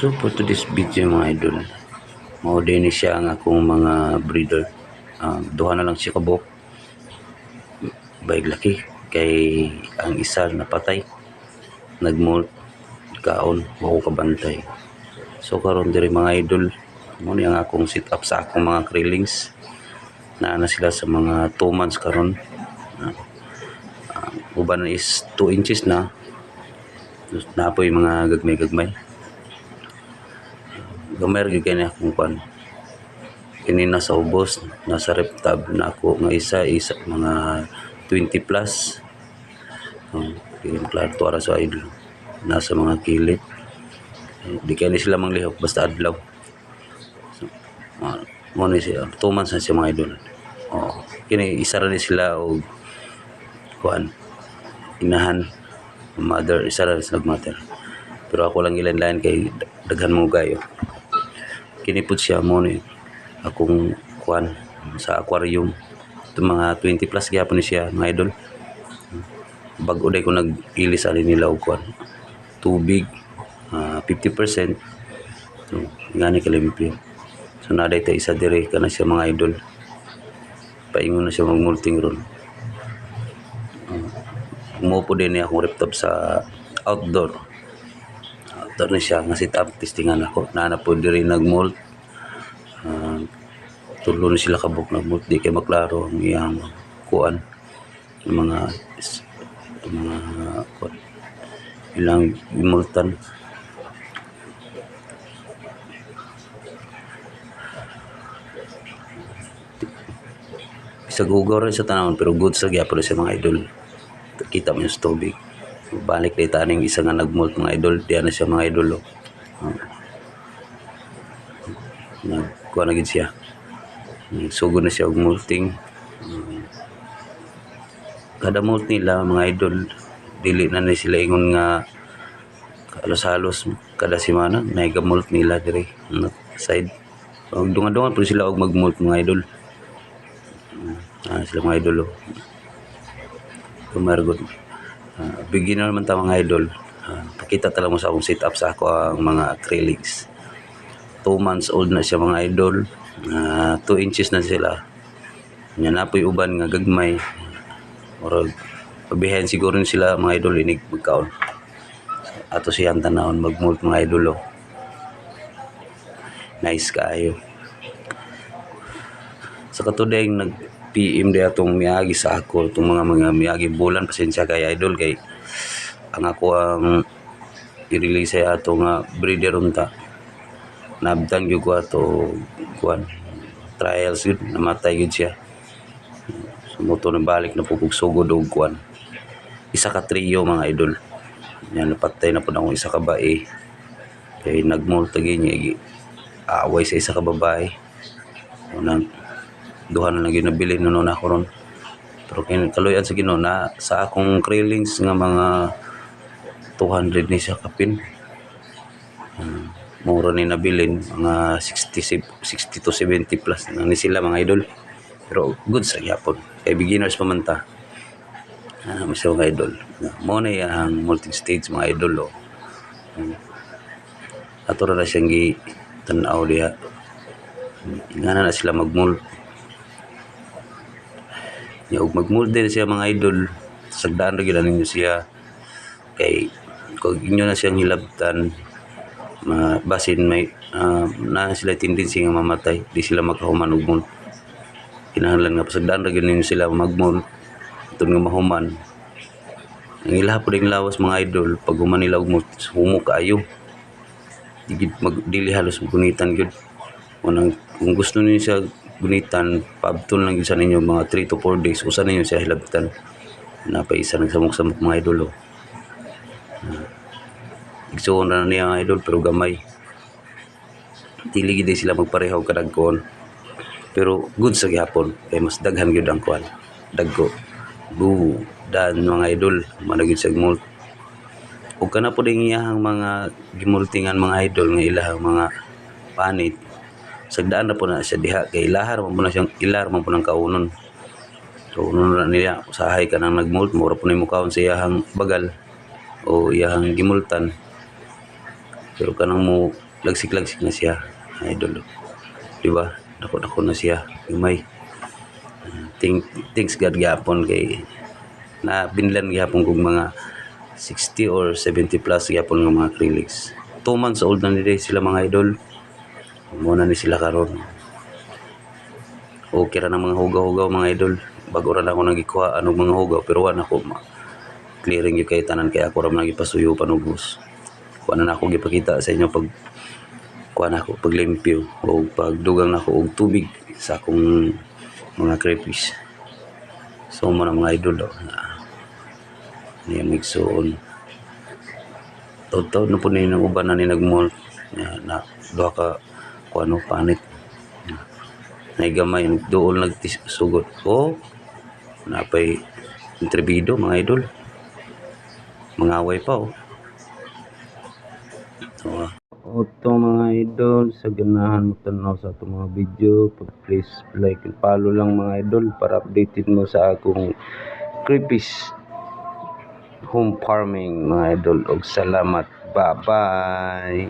So for today's video mga idol, mao din siya ang akong mga breeder. Duha na lang siya kabok. Bayag laki kay ang isa napatay. Nagmolt kaon wa ko kabantay. So karon diri mga idol, mo ni ang akong sit up sa akong mga krillings. Na sila sa mga 2 months karon. Uban is 2 inches na. Napoy mga gagmay-gagmay. Gamay rin kaya akong pan. Kini nasa ubos, nasa reptab na ako nga isa mga 20 plus. Yung klaro to ara sa idol. Nasa mga kilid. Di kaya sila manglihok basta adlaw. So, mo ni siya 2 months na siya mga idol. Kini isa rin sila og kuan inahan mother, isa rin sila mother. Pero ako lang ilan-lain kay daghan mo gayo. Kinipot siya mo ni akong kuan sa aquarium. Ito mga 20 plus gyapon ni siya mga idol. Bago day ko nag-ilis ali nila og kuan. Tubig 50%. So ngani kalimpyo. So naday ta isa dire kana siya mga idol. Paingon na siya magmulting ron. Umupo din niya akong reptop sa outdoor. Outdoor na siya nga sit up testingan ako. Naana po diri nagmolt. Tulo na sila kabuk nagmolt di kay maklaro ang iyang kuan mga kuan ilang imultan. Isa gugaw rin sa tanawon pero good sa gyapon sa mga idol. Kita mo yung tubig. Balik day taning isa nga nagmolt mga idol. Diyan na siya mga idol. Nagkuha na gid siya. Sugod na siya og molting. Kada molt nila mga idol dili na sila ingon nga halos-halos kada semana naiga-molt nila diri side. Og dunga-dunga pero sila og mag-molt mga idol. Sila mga idol. Kumargot. Beginner man ta mga idol. Pakita tala mo sa akong sit up sa ako ang mga acrylics. 2 months old na siya mga idol. 2 inches na sila. Nya napoy uban nga gagmay. Or pabihan siguro sila mga idol inig magkaon. Ato siyang tanawon magmolt mga idol. Nice kaayo. Sa katudeng nag-PM di atong miagi sa ako itong mga miagi bulan pasensya kay idol kay ang ako ang i-release sa ato nga breeder unta nabdan gyud ko ato kuan trials yun namatay gyud siya sumuto na balik na pupugsugod og kuan isa ka trio mga idol yan napatay na pud akong isa ka bae kay nagmolt gyud niya away sa isa ka babae unang duha na lang yun nabili noon ako ron. Pero kaluyan sa Ginoo na sa akong krillings nga mga 200 ni siya kapin. Mura ni nabilin mga 60 to 70 plus na ni sila mga idol. Pero good sa gyapon. Kay beginners pa man ta. Masya mga idol. Mo na ang multi-stage mga idol. Ato na siyang gi-tanaw diha. Ingana na sila mag-molt. Og magmold din siya mga idol sagdaan ra gyud ninyo siya kay kung inyo na siyang hilabtan basin may na sila tendency nga mamatay di sila makahuman og mold kinahanglan nga pasagdaan ra gyud ninyo sila magmold tun nga mahuman ang ilaha pud ang lawas mga idol pag human nila og mold humo kaayo dili halos gunitan gyud kung gusto niyo siya gunitan pabton lang sa ninyo mga 3 to 4 days usa ninyo siya hilabtan napaisa nagsamok-samok mga idol igsuon na niya mga idol pero gamay dili gid sila magpareho kadagkon pero good sa gihapon kay mas daghan gyud ang kuan dagko dan mga idol managid sa molt ug kana pud iyang mga gimultingan mga idol nga ilahang mga panit sagdaan na po na siya diha kay ilahar man po na siyang ilar man po ng kaunon so unon na niya usahay ka nang nagmolt mura po na yung mukhaon sa iyahang bagal o iyahang gimultan pero kanang mo lagsik-lagsik na siya, mga idol. Di ba? Dako-dako na siya, gamay. Thanks God gyapon kay na binlan gyapon kog mga 60 or 70 plus gyapon nga mga acrylics. 2 months old na nila sila, mga idol. Muna ni sila karon. Okay ra ng mga hugaw-hugaw, mga idol. Bago ra na ako nagikuha anong mga hugaw, pero wala ako clearing yung kay tanan, kaya ako ra nagipasuyo panubos. Kuha na ako gipakita sa inyo pag kuha na ako paglimpyo o pagdugang na ako og tubig sa akong mga crayfish. So mo na, mga idol, niya migsoon. Taud-taud na po na yung uban na ni nagmol na duha ka kuano panit. Naigamay dool nagsugot. Napay interbido, mga idol. Mangaway pa Ito, mga idol, sa ganahan mo tanaw sa itong mga video, please like and follow lang, mga idol, para updated mo sa akong crayfish home farming, mga idol. Og salamat, bye bye.